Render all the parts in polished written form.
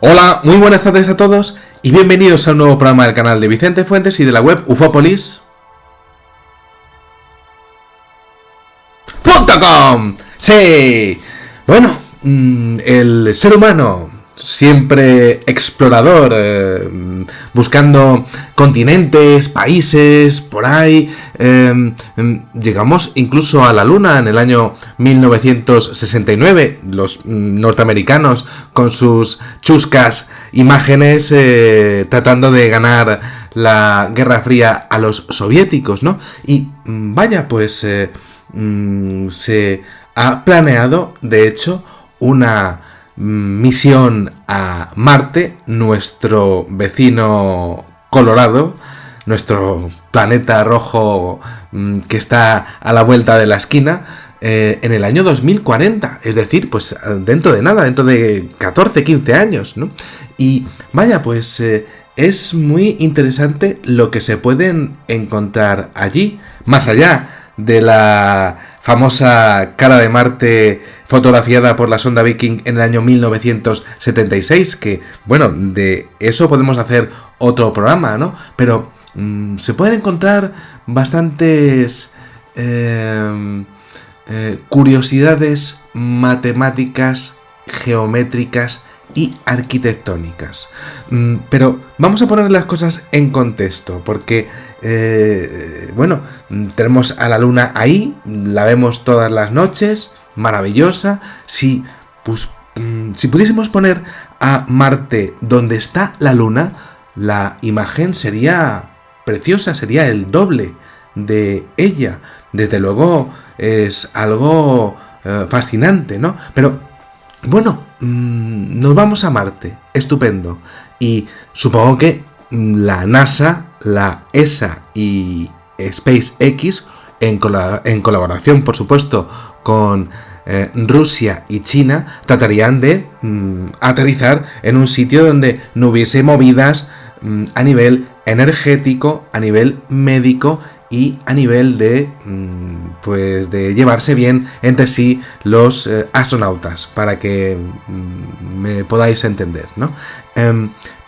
Hola, muy buenas tardes a todos y bienvenidos a un nuevo programa del canal de Vicente Fuentes y de la web ufopolis.com. Sí, bueno, el ser humano, siempre explorador, buscando continentes, países, por ahí, llegamos incluso a la Luna en el año 1969, los norteamericanos con sus chuscas imágenes tratando de ganar la Guerra Fría a los soviéticos, ¿no? Y vaya, pues se ha planeado, de hecho, una misión a Marte, nuestro vecino Colorado, nuestro planeta rojo que está a la vuelta de la esquina, en el año 2040, es decir, pues dentro de nada, dentro de 14, 15 años, ¿no? Y vaya, pues es muy interesante lo que se pueden encontrar allí, más allá de la famosa cara de Marte fotografiada por la sonda Viking en el año 1976, que, bueno, de eso podemos hacer otro programa, ¿no? Pero se pueden encontrar bastantes curiosidades matemáticas, geométricas y arquitectónicas. Pero vamos a poner las cosas en contexto, porque, bueno, tenemos a la Luna ahí, la vemos todas las noches, maravillosa. Si pudiésemos poner a Marte donde está la Luna, la imagen sería preciosa, sería el doble de ella. Desde luego es algo fascinante, ¿no? Pero bueno, nos vamos a Marte, estupendo. Y supongo que la NASA, la ESA y SpaceX, en colaboración, por supuesto, con Rusia y China, tratarían de aterrizar en un sitio donde no hubiese movidas a nivel energético, a nivel médico y a nivel de pues de llevarse bien entre sí los astronautas, para que me podáis entender, ¿no?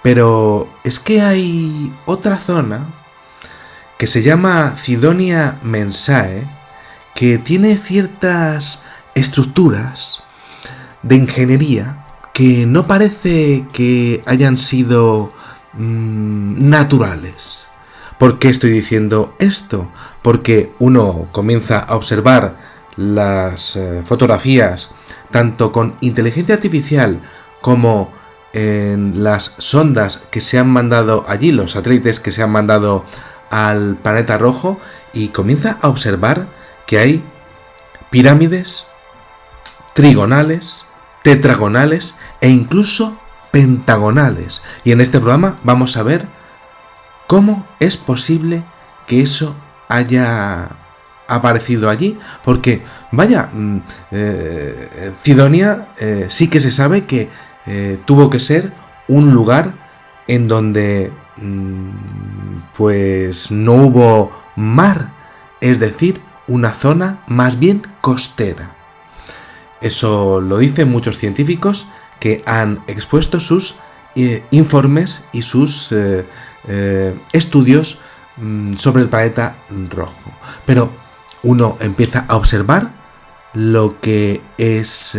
Pero es que hay otra zona que se llama Cydonia Mensae, que tiene ciertas estructuras de ingeniería que no parece que hayan sido naturales. ¿Por qué estoy diciendo esto? Porque uno comienza a observar las fotografías tanto con inteligencia artificial como en las sondas que se han mandado allí, los satélites que se han mandado al planeta rojo, y comienza a observar que hay pirámides trigonales, tetragonales e incluso pentagonales. Y en este programa vamos a ver cómo es posible que eso haya aparecido allí, porque vaya, Cydonia sí que se sabe que tuvo que ser un lugar en donde pues no hubo mar, es decir, una zona más bien costera. Eso lo dicen muchos científicos que han expuesto sus informes y sus estudios sobre el planeta rojo. Pero uno empieza a observar lo que es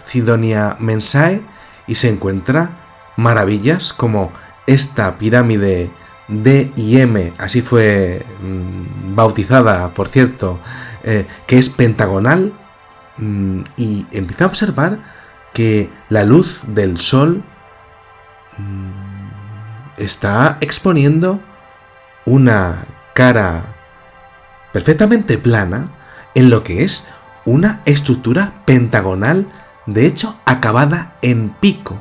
Cydonia Mensae y se encuentra maravillas como esta pirámide D y M, así fue bautizada, por cierto, que es pentagonal, y empieza a observar que la luz del sol está exponiendo una cara perfectamente plana en lo que es una estructura pentagonal, de hecho acabada en pico.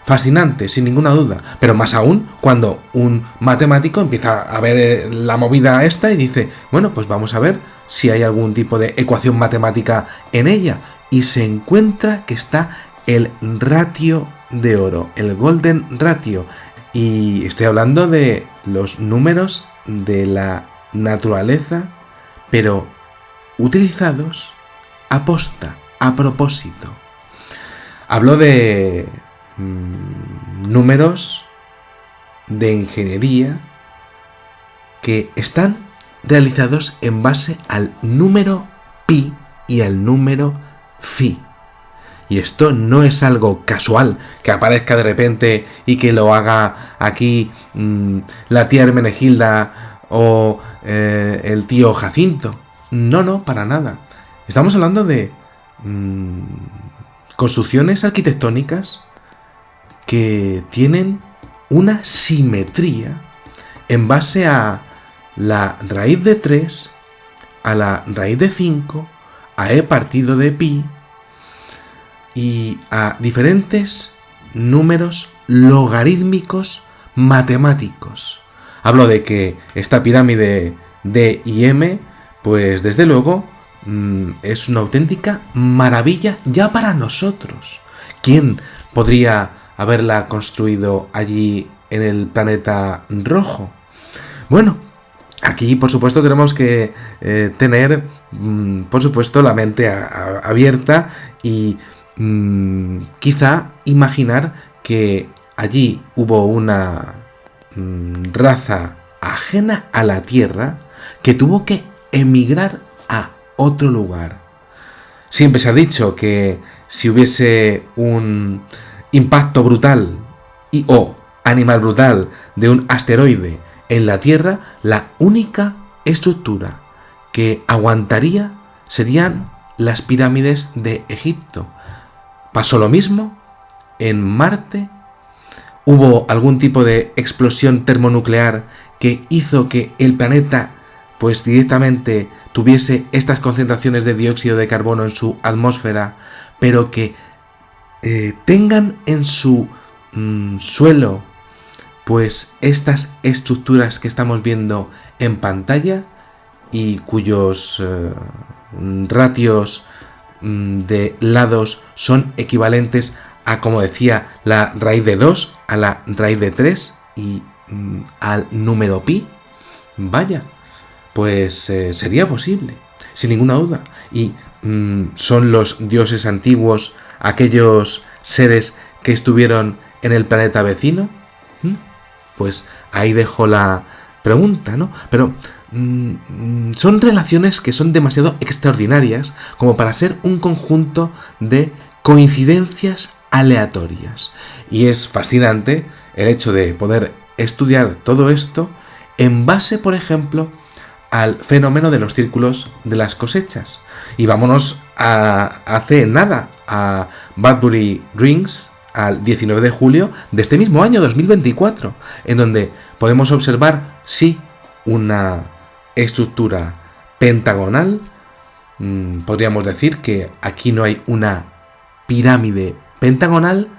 Fascinante, sin ninguna duda, pero más aún cuando un matemático empieza a ver la movida esta y dice, bueno, pues vamos a ver si hay algún tipo de ecuación matemática en ella, y se encuentra que está el ratio de oro, el golden ratio, y estoy hablando de los números de la naturaleza, pero utilizados a posta, a propósito. Hablo de números de ingeniería que están realizados en base al número pi y al número phi. Y esto no es algo casual, que aparezca de repente y que lo haga aquí la tía Hermenegilda o el tío Jacinto. No, para nada. Estamos hablando de construcciones arquitectónicas que tienen una simetría en base a la raíz de 3, a la raíz de 5, a e partido de pi y a diferentes números logarítmicos matemáticos. Hablo de que esta pirámide D y M, pues desde luego es una auténtica maravilla ya para nosotros. ¿Quién podría haberla construido allí en el planeta rojo? Bueno, aquí por supuesto tenemos que tener por supuesto la mente abierta y quizá imaginar que allí hubo una raza ajena a la Tierra que tuvo que emigrar a otro lugar. Siempre se ha dicho que si hubiese un impacto brutal o animal brutal de un asteroide en la Tierra, la única estructura que aguantaría serían las pirámides de Egipto. Pasó lo mismo en Marte. Hubo algún tipo de explosión termonuclear que hizo que el planeta pues directamente tuviese estas concentraciones de dióxido de carbono en su atmósfera, pero que tengan en su suelo pues estas estructuras que estamos viendo en pantalla y cuyos ratios de lados son equivalentes a, como decía, la raíz de 2, a la raíz de 3 y al número pi. Vaya, pues sería posible, sin ninguna duda. Y son los dioses antiguos aquellos seres que estuvieron en el planeta vecino. Pues ahí dejo la pregunta, ¿no? Pero son relaciones que son demasiado extraordinarias como para ser un conjunto de coincidencias aleatorias. Y es fascinante el hecho de poder estudiar todo esto en base, por ejemplo, al fenómeno de los círculos de las cosechas. Y vámonos hace nada a Badbury Rings, al 19 de julio de este mismo año 2024, en donde podemos observar, sí, una estructura pentagonal. Podríamos decir que aquí no hay una pirámide pentagonal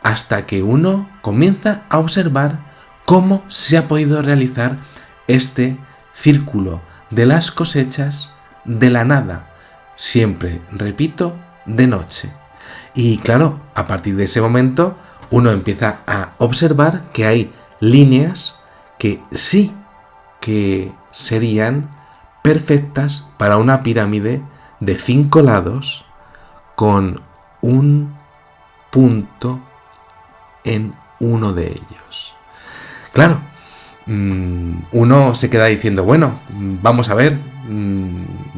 hasta que uno comienza a observar cómo se ha podido realizar este círculo de las cosechas de la nada, siempre, repito, de noche. Y claro, a partir de ese momento uno empieza a observar que hay líneas que sí que serían perfectas para una pirámide de 5 lados con un punto en uno de ellos. Claro, uno se queda diciendo, bueno, vamos a ver,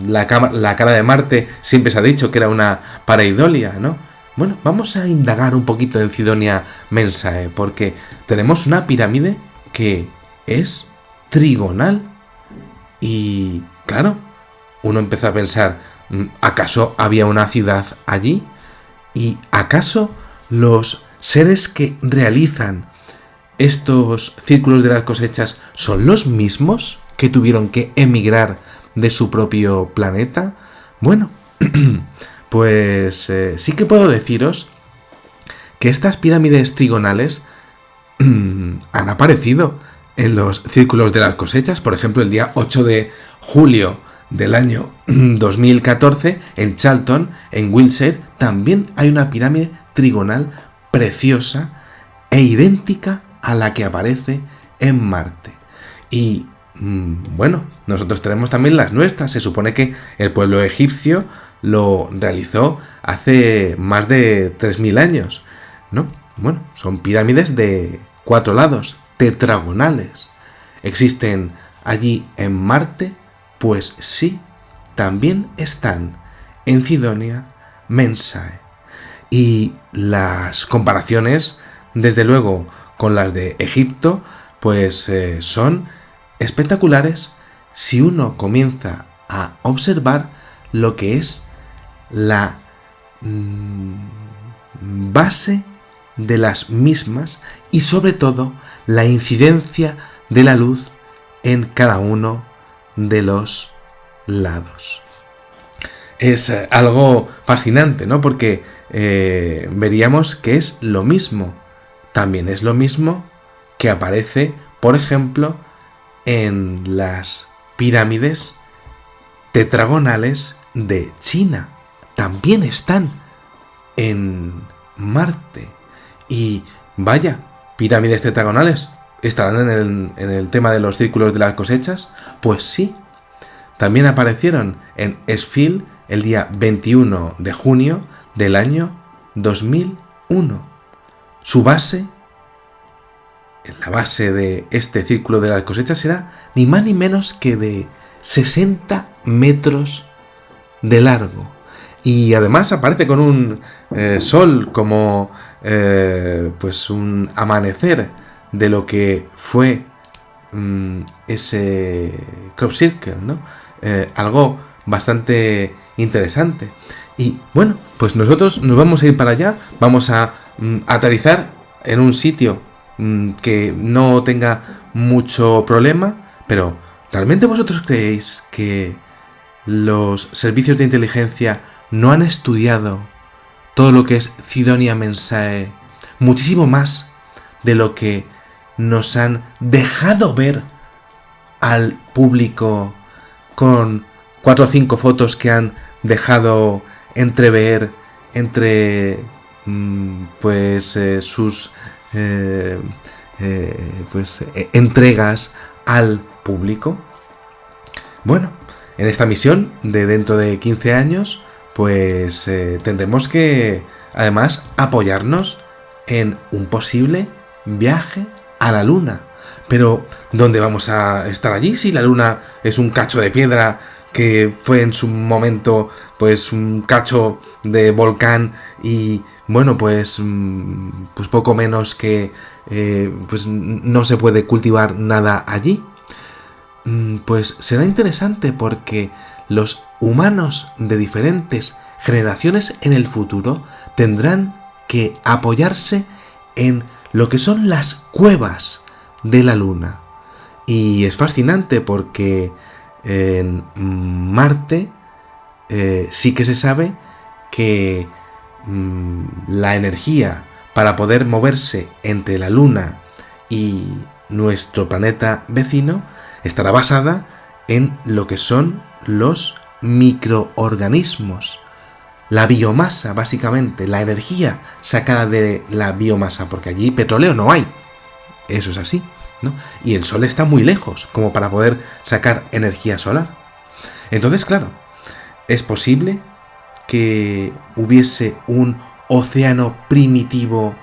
la cara de Marte siempre se ha dicho que era una pareidolia, ¿no? Bueno, vamos a indagar un poquito en Cydonia Mensae, porque tenemos una pirámide que es trigonal. Y claro, uno empieza a pensar, ¿acaso había una ciudad allí? ¿Y acaso los seres que realizan estos círculos de las cosechas son los mismos que tuvieron que emigrar de su propio planeta? Bueno, pues sí que puedo deciros que estas pirámides trigonales han aparecido en los círculos de las cosechas. Por ejemplo, el día 8 de julio del año 2014, en Charlton, en Wiltshire, también hay una pirámide trigonal preciosa e idéntica a la que aparece en Marte. Y bueno, nosotros tenemos también las nuestras. Se supone que el pueblo egipcio lo realizó hace más de 3000 años, ¿no? bueno, son pirámides de 4 lados, tetragonales. ¿Existen allí en Marte? Pues sí, también están en Cydonia Mensae. Y las comparaciones, desde luego, con las de Egipto, pues son espectaculares si uno comienza a observar lo que es la base de las mismas y sobre todo la incidencia de la luz en cada uno de los lados. Es algo fascinante, ¿no? Porque veríamos que es lo mismo. También es lo mismo que aparece, por ejemplo, en las pirámides tetragonales de China. También están en Marte. Y vaya, pirámides tetragonales, ¿estarán en el tema de los círculos de las cosechas? Pues sí. También aparecieron en Esfil el día 21 de junio del año 2001. Su base, la base de este círculo de las cosechas, era ni más ni menos que de 60 metros de largo. Y además aparece con un sol como pues un amanecer de lo que fue ese crop circle, ¿no? Algo bastante interesante. Y bueno, pues nosotros nos vamos a ir para allá, vamos a aterrizar en un sitio que no tenga mucho problema, pero ¿realmente vosotros creéis que los servicios de inteligencia no han estudiado todo lo que es Cydonia Mensae muchísimo más de lo que nos han dejado ver al público con 4 o 5 fotos que han dejado entrever entre sus entregas al público? Bueno, en esta misión de dentro de 15 años, pues tendremos que además apoyarnos en un posible viaje a la Luna. Pero ¿dónde vamos a estar allí si la Luna es un cacho de piedra que fue en su momento pues un cacho de volcán y bueno pues poco menos que pues no se puede cultivar nada allí? Pues será interesante porque los humanos de diferentes generaciones en el futuro tendrán que apoyarse en lo que son las cuevas de la Luna. Y es fascinante porque en Marte sí que se sabe que la energía para poder moverse entre la Luna y nuestro planeta vecino estará basada en lo que son los microorganismos. La biomasa, básicamente, la energía sacada de la biomasa, porque allí petróleo no hay. Eso es así, ¿no? Y el Sol está muy lejos como para poder sacar energía solar. Entonces, claro, es posible que hubiese un océano primitivo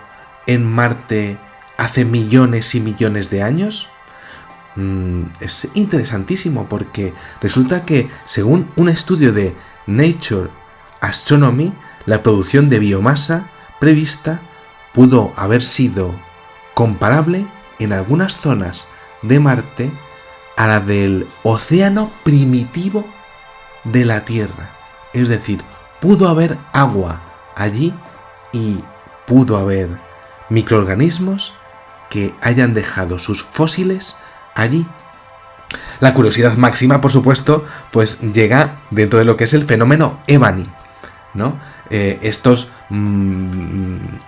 en Marte hace millones y millones de años. Es interesantísimo porque resulta que, según un estudio de Nature Astronomy, la producción de biomasa prevista pudo haber sido comparable en algunas zonas de Marte a la del océano primitivo de la Tierra. Es decir, pudo haber agua allí y pudo haber microorganismos que hayan dejado sus fósiles allí. La curiosidad máxima, por supuesto, pues llega dentro de lo que es el fenómeno Ebany, ¿no? Estos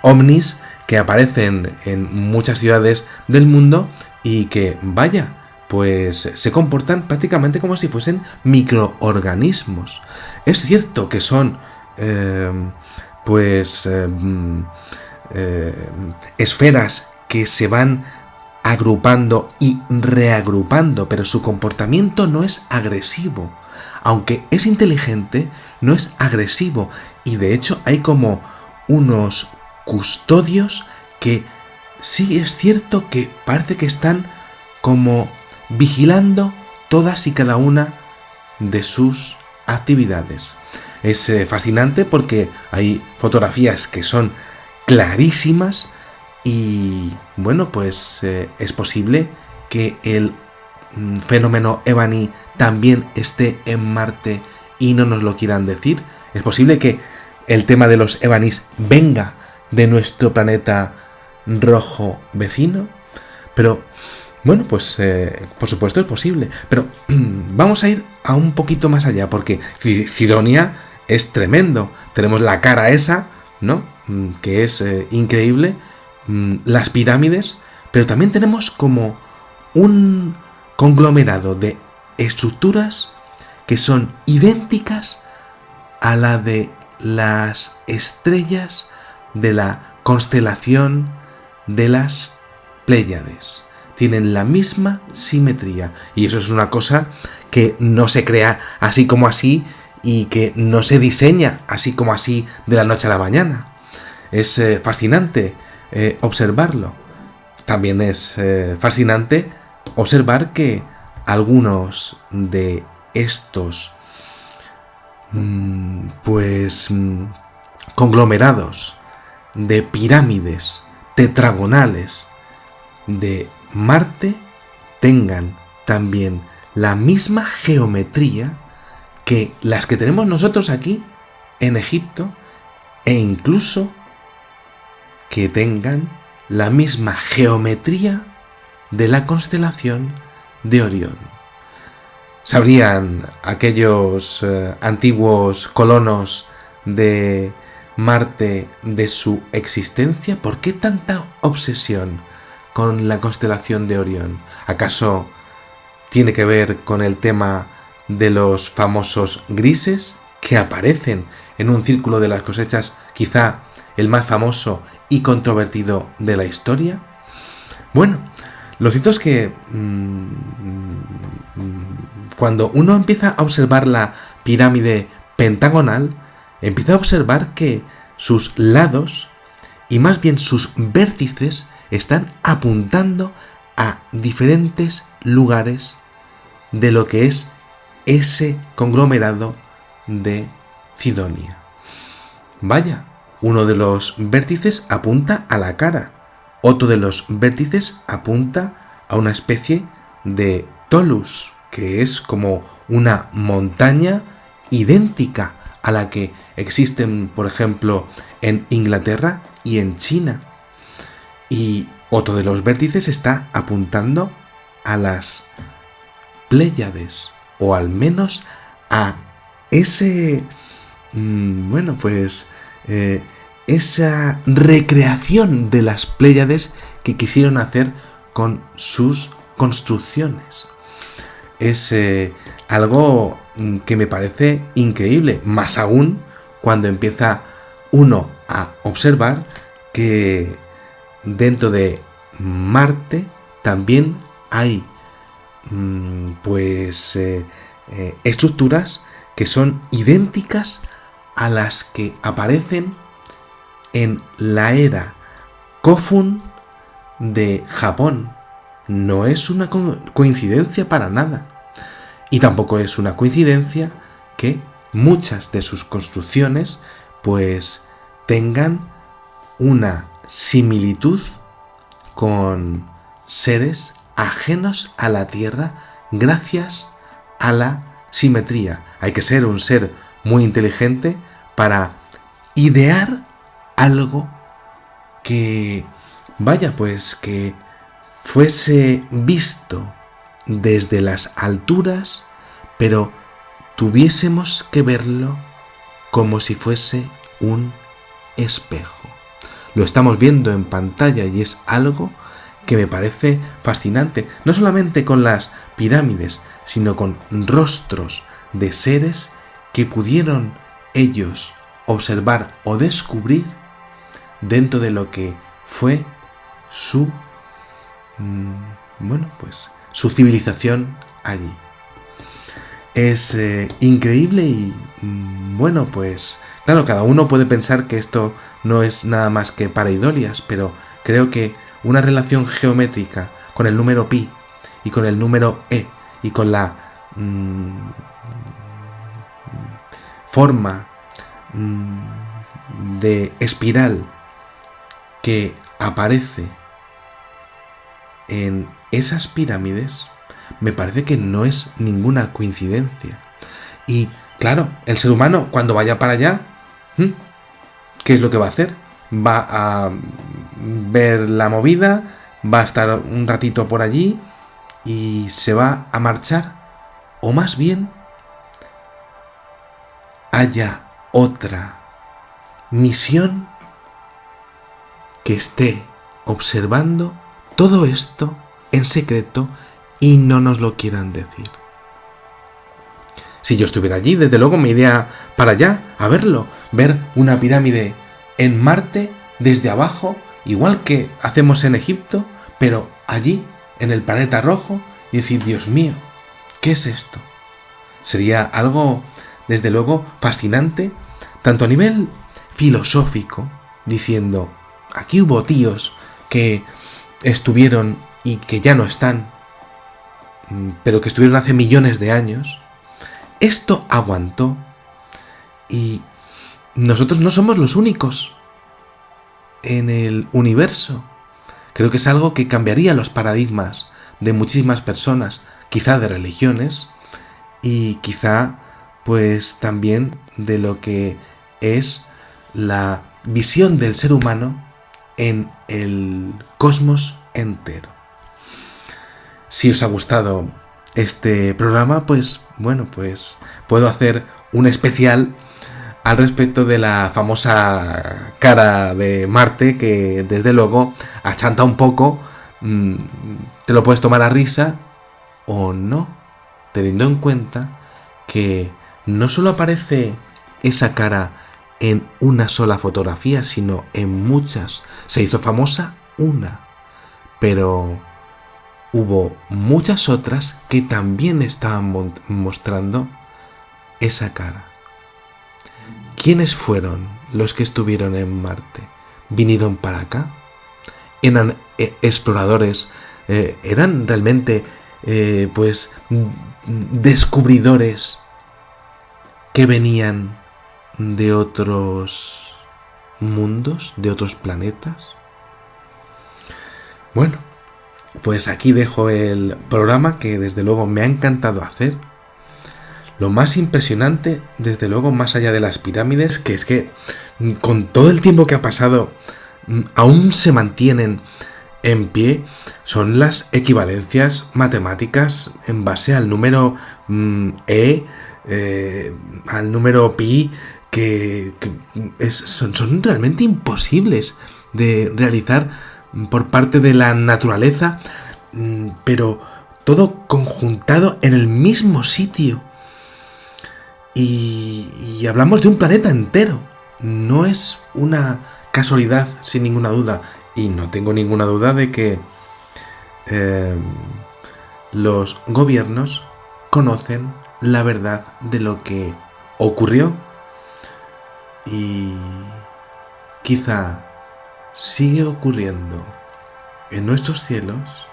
ovnis que aparecen en muchas ciudades del mundo y que, vaya, pues se comportan prácticamente como si fuesen microorganismos. Es cierto que son esferas que se van agrupando y reagrupando, pero su comportamiento no es agresivo. Aunque es inteligente, no es agresivo. Y de hecho hay como unos custodios que sí es cierto que parece que están como vigilando todas y cada una de sus actividades. Es fascinante porque hay fotografías que son clarísimas y bueno, pues es posible que el fenómeno Ebany también esté en Marte y no nos lo quieran decir. Es posible que el tema de los Ebanys venga de nuestro planeta rojo vecino, pero bueno, pues por supuesto es posible, pero vamos a ir a un poquito más allá, porque Cydonia es tremendo. Tenemos la cara esa, ¿no? Que es increíble, las pirámides, pero también tenemos como un conglomerado de estructuras que son idénticas a la de las estrellas de la constelación de las Pléyades. Tienen la misma simetría y eso es una cosa que no se crea así como así y que no se diseña así como así de la noche a la mañana. Es fascinante observarlo. También es fascinante observar que algunos de estos conglomerados de pirámides tetragonales de Marte tengan también la misma geometría que las que tenemos nosotros aquí en Egipto, e incluso que tengan la misma geometría de la constelación de Orión. ¿Sabrían aquellos antiguos colonos de Marte de su existencia? ¿Por qué tanta obsesión con la constelación de Orión? ¿Acaso tiene que ver con el tema de los famosos grises que aparecen en un círculo de las cosechas, quizá el más famoso y controvertido de la historia? Bueno, lo cierto es que cuando uno empieza a observar la pirámide pentagonal, empieza a observar que sus lados y más bien sus vértices están apuntando a diferentes lugares de lo que es ese conglomerado de Cydonia. Vaya, uno de los vértices apunta a la cara, otro de los vértices apunta a una especie de tolus, que es como una montaña idéntica a la que existen, por ejemplo, en Inglaterra y en China. Y otro de los vértices está apuntando a las Pléyades, o al menos a ese, esa recreación de las Pléyades que quisieron hacer con sus construcciones. Es algo que me parece increíble, más aún cuando empieza uno a observar que dentro de Marte también hay estructuras que son idénticas a las que aparecen en la era Kofun de Japón. No es una coincidencia para nada. Y tampoco es una coincidencia que muchas de sus construcciones pues tengan una similitud con seres ajenos a la Tierra gracias a la simetría. Hay que ser un ser muy inteligente para idear algo que, que fuese visto desde las alturas, pero tuviésemos que verlo como si fuese un espejo. Lo estamos viendo en pantalla y es algo que me parece fascinante, no solamente con las pirámides, sino con rostros de seres que pudieron ellos observar o descubrir dentro de lo que fue su su civilización allí. Es increíble y claro, cada uno puede pensar que esto no es nada más que pareidolias, pero creo que una relación geométrica con el número pi y con el número e y con la forma de espiral que aparece en esas pirámides, me parece que no es ninguna coincidencia. Y claro, el ser humano cuando vaya para allá, ¿qué es lo que va a hacer? Va a ver la movida, va a estar un ratito por allí y se va a marchar. O más bien, haya otra misión que esté observando todo esto en secreto y no nos lo quieran decir. Si yo estuviera allí, desde luego me iría para allá a verlo, ver una pirámide en Marte desde abajo, igual que hacemos en Egipto, pero allí, en el planeta rojo, y decir, Dios mío, ¿qué es esto? Sería algo, desde luego, fascinante, tanto a nivel filosófico, diciendo, aquí hubo tíos que estuvieron y que ya no están, pero que estuvieron hace millones de años. Esto aguantó y nosotros no somos los únicos en el universo. Creo que es algo que cambiaría los paradigmas de muchísimas personas, quizá de religiones y quizá pues también de lo que es la visión del ser humano en el cosmos entero. Si os ha gustado este programa, pues bueno, pues puedo hacer un especial al respecto de la famosa cara de Marte, que desde luego achanta un poco, te lo puedes tomar a risa o no, teniendo en cuenta que no solo aparece esa cara en una sola fotografía, sino en muchas. Se hizo famosa una, pero hubo muchas otras que también estaban mostrando esa cara. ¿Quiénes fueron los que estuvieron en Marte? ¿Vinieron para acá? ¿Eran exploradores? ¿Eran realmente pues descubridores que venían de otros mundos, de otros planetas? Bueno, pues aquí dejo el programa que desde luego me ha encantado hacer. Lo más impresionante, desde luego, más allá de las pirámides, que es que con todo el tiempo que ha pasado aún se mantienen en pie, son las equivalencias matemáticas en base al número al número pi, que son realmente imposibles de realizar por parte de la naturaleza, pero todo conjuntado en el mismo sitio. Y hablamos de un planeta entero. No es una casualidad, sin ninguna duda. Y no tengo ninguna duda de que los gobiernos conocen la verdad de lo que ocurrió. Y quizá sigue ocurriendo en nuestros cielos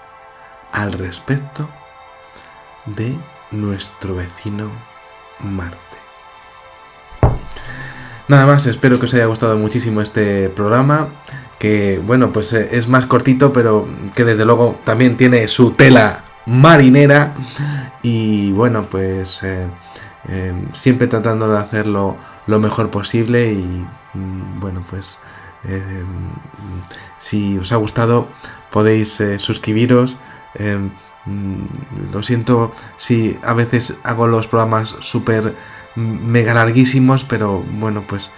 al respecto de nuestro vecino Marte. Nada más, espero que os haya gustado muchísimo este programa, que bueno, pues es más cortito, pero que desde luego también tiene su tela marinera y bueno, pues siempre tratando de hacerlo lo mejor posible y bueno, pues si os ha gustado podéis suscribiros. Lo siento si a veces hago los programas súper mega larguísimos, pero bueno, pues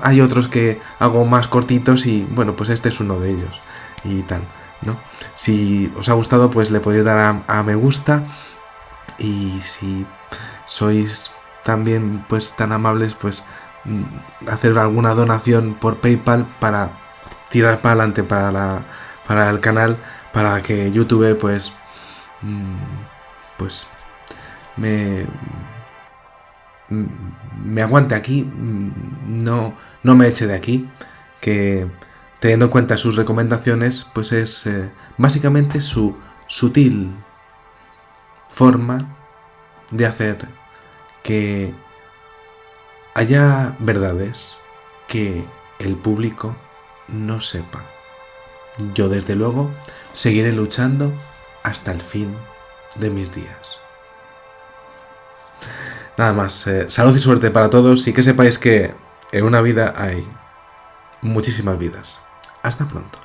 hay otros que hago más cortitos y bueno, pues este es uno de ellos y tal, ¿no? Si os ha gustado, pues le podéis dar a me gusta y si sois también pues tan amables, pues hacer alguna donación por PayPal para tirar para adelante para el canal, para que YouTube pues me aguante aquí, no me eche de aquí, que teniendo en cuenta sus recomendaciones, pues es básicamente su sutil forma de hacer que haya verdades que el público no sepa. Yo desde luego seguiré luchando hasta el fin de mis días. Nada más, salud y suerte para todos y que sepáis que en una vida hay muchísimas vidas. Hasta pronto.